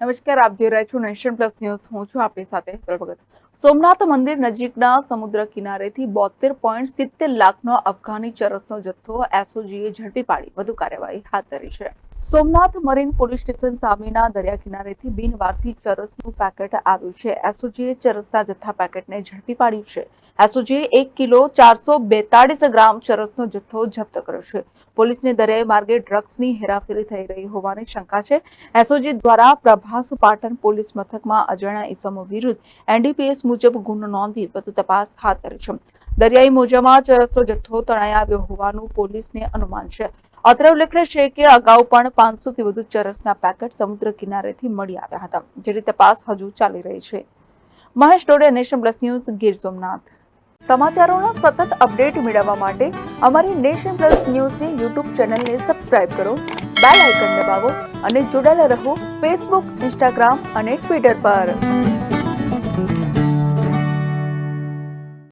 નમસ્કાર, આપ જોઈ રહ્યા છો નેશન પ્લસ ન્યૂઝ. હું છું આપની સાથે ભગત. સોમનાથ મંદિર નજીકના સમુદ્ર કિનારેથી 72.70 લાખનો અફઘાની ચરસનો જથ્થો એસઓજીએ ઝડપી પાડી વધુ કાર્યવાહી હાથ ધરી છે. સોમનાથ મરીન પોલીસ સ્ટેશન સામેના દરિયા કિનારેથી બિનવારસી ચરસનું પેકેટ આવ્યું છે. એસઓજીએ ચરસના જથ્થા પેકેટને ઝડપી પાડ્યું છે. એસઓજીએ 1 કિલો 442 ગ્રામ ચરસનો જથ્થો જપ્ત કર્યો છે. પોલીસને દરિયાઈ માર્ગે ડ્રગ્સની હેરાફેરી થઈ રહી હોવાની શંકા છે. એસઓજી દ્વારા પ્રભાસ પાટણ પોલીસ મથકમાં અજાણ્યા ઇસમો વિરુદ્ધ એનડીપીએસ મુજબ ગુનો નોંધી વધુ તપાસ હાથ ધરી છે. દરિયાઈ મોજામાં ચરસનો જથ્થો તણાઈ આવ્યો હોવાનું પોલીસને અનુમાન છે. અત્રે ઉલ્લેખનીય છે કે અગાઉ પણ 500 થી વધુ ચરસના પેકેટ સમુદ્ર કિનારેથી મળી આવ્યા હતા, જેની તપાસ હજુ ચાલી રહી છે. Mahesh Dodiya, nation plus news, Gir Somnath. સમાચારોના સતત અપડેટ મેળવવા માટે અમારી નેશન પ્લસ ન્યૂઝની યુટ્યુબ ચેનલને સબસ્ક્રાઇબ કરો, બેલ આઇકન દબાવો અને જોડાયેલા રહો ફેસબુક, ઇન્સ્ટાગ્રામ અને ટ્વિટર પર.